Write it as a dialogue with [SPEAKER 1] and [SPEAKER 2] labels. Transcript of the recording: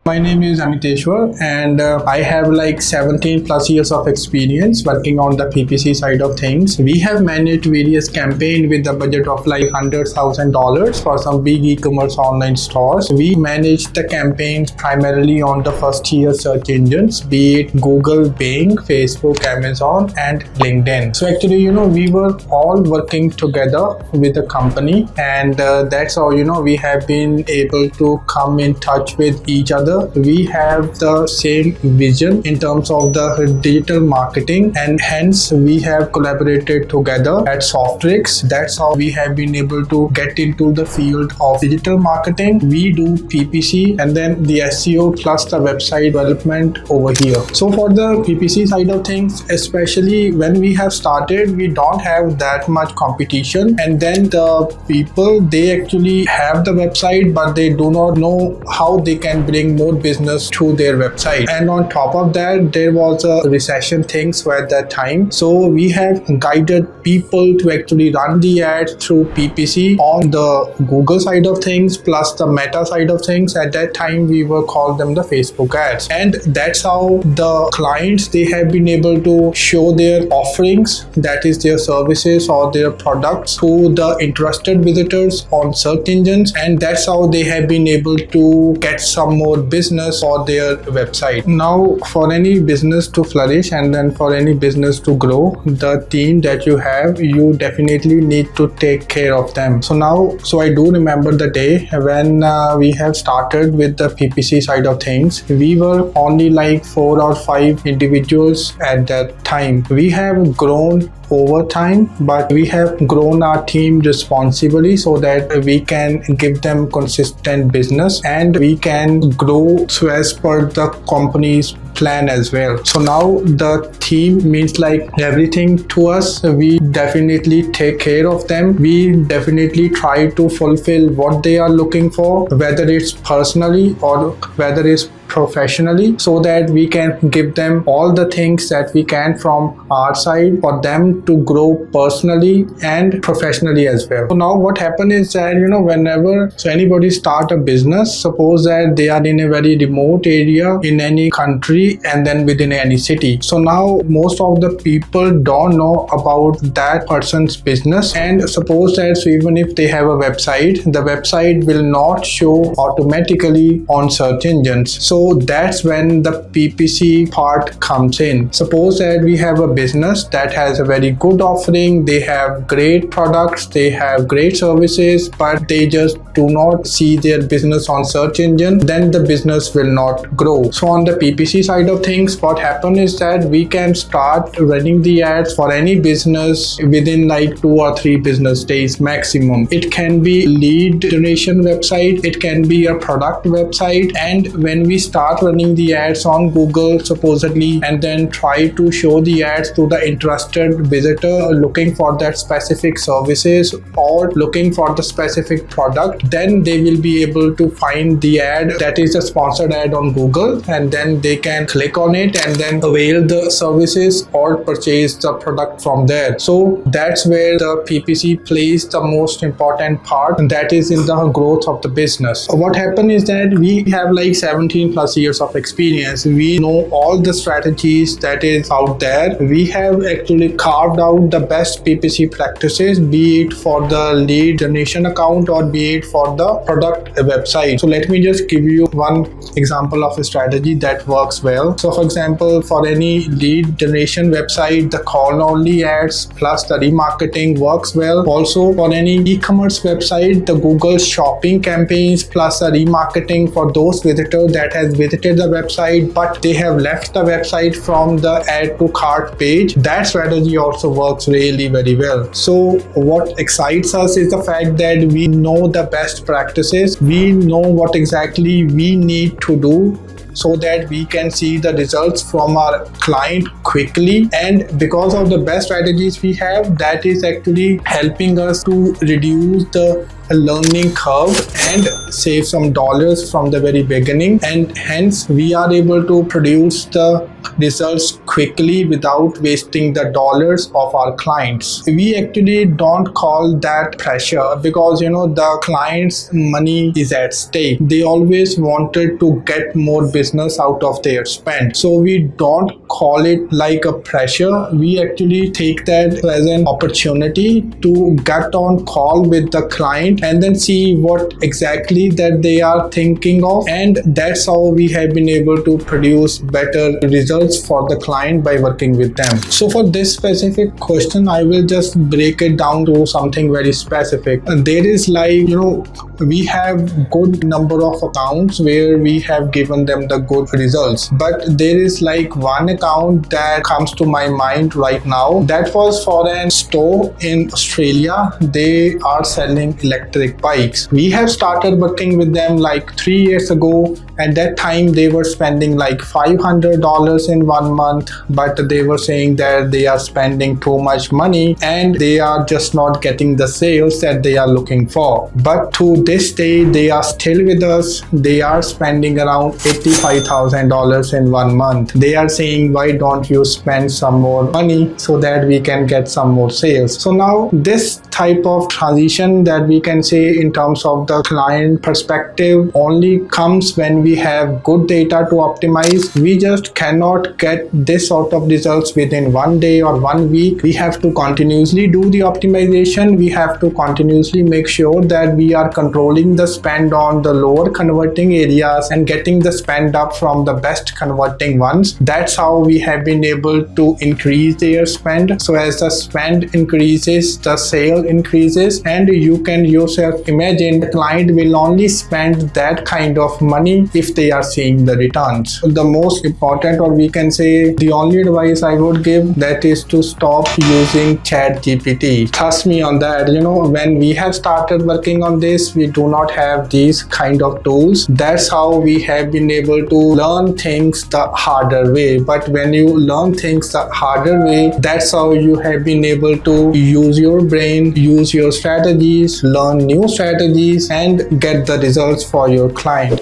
[SPEAKER 1] My name is Amiteshwar and I have like 17 plus years of experience working on the PPC side of things. We have managed various campaigns with the budget of like $100,000 for some big e-commerce online stores. We managed the campaigns primarily on the first tier search engines, be it Google, Bing, Facebook, Amazon and LinkedIn. So actually, we were all working together with the company and that's how, we have been able to come in touch with each other. We have the same vision in terms of the digital marketing and hence we have collaborated together at Softtrix. That's how we have been able to get into the field of digital marketing. We do PPC and then the SEO plus the website development over here. So for the PPC side of things, especially when we have started, we don't have that much competition, and then the people, they actually have the website but they do not know how they can bring more business to their website. And on top of that, there was a recession things at that time, so we have guided people to actually run the ads through PPC on the Google side of things plus the Meta side of things. At that time we were called them the Facebook ads, and that's how the clients, they have been able to show their offerings, that is their services or their products, to the interested visitors on search engines, and that's how they have been able to get some more business for their website. Now for any business to flourish and then for any business to grow, the team that you have, you definitely need to take care of them. So I do remember the day when we have started with the PPC side of things. We were only like 4 or 5 individuals at that time. We have grown over time, but we have grown our team responsibly so that we can give them consistent business and we can grow so as per the company's plan as well. So now the team means like everything to us. We definitely take care of them. We definitely try to fulfill what they are looking for, whether it's personally or whether it's professionally, so that we can give them all the things that we can from our side for them to grow personally and professionally as well. So now what happened is that whenever anybody start a business, suppose that they are in a very remote area in any country and then within any city. So now most of the people don't know about that person's business, and suppose that even if they have a website, the website will not show automatically on search engines. So that's when the PPC part comes in. Suppose that we have a business that has a very good offering, they have great products, they have great services, but they just do not see their business on search engine, then the business will not grow. So on the PPC side of things, what happens is that we can start running the ads for any business within like 2 or 3 business days maximum. It can be lead generation website, it can be a product website, and when we start running the ads on Google supposedly and then try to show the ads to the interested visitor looking for that specific services or looking for the specific product, then they will be able to find the ad that is a sponsored ad on Google, and then they can click on it and then avail the services or purchase the product from there. So that's where the PPC plays the most important part, and that is in the growth of the business. What happened is that we have like 17 plus years of experience. We know all the strategies that is out there. We have actually carved out the best PPC practices, be it for the lead generation account or be it for the product website. So let me just give you one example of a strategy that works well. So for example, for any lead generation website, the call only ads plus the remarketing works well. Also for any e-commerce website, the Google shopping campaigns plus the remarketing for those visitors that has visited the website but they have left the website from the add to cart page, that strategy also works really very well. So what excites us is the fact that we know the best practices, we know what exactly we need to do so that we can see the results from our client quickly, and because of the best strategies we have, that is actually helping us to reduce the a learning curve and save some dollars from the very beginning, and hence we are able to produce the results quickly without wasting the dollars of our clients. We actually don't call that pressure because the client's money is at stake. They always wanted to get more business out of their spend. So we don't call it like a pressure. We actually take that as an opportunity to get on call with the client and then see what exactly that they are thinking of, and that's how we have been able to produce better results for the client by working with them. So for this specific question, I will just break it down to something very specific. There is we have good number of accounts where we have given them the good results, but there is one account that comes to my mind right now. That was for an store in Australia. They are selling electric bikes. We have started working with them 3 years ago. At that time they were spending $500 in 1 month, but they were saying that they are spending too much money and they are just not getting the sales that they are looking for. But to this day they are still with us. They are spending around $85,000 in 1 month. They are saying, why don't you spend some more money so that we can get some more sales? So now this type of transition that we can say in terms of the client perspective only comes when we have good data to optimize. We just cannot get this sort of results within 1 day or 1 week. We have to continuously do the optimization. We have to continuously make sure that we are controlling the spend on the lower converting areas and getting the spend up from the best converting ones. That's how we have been able to increase their spend. So as the spend increases, the sale increases, and you can yourself imagine the client will only spend that kind of money if they are seeing the returns. The most important, or we can say the only advice I would give, that is to stop using ChatGPT. Trust me on that. When we have started working on this, we do not have these kind of tools. That's how we have been able to learn things the harder way. But when you learn things the harder way, that's how you have been able to use your brain, use your strategies, learn new strategies, and get the results for your client.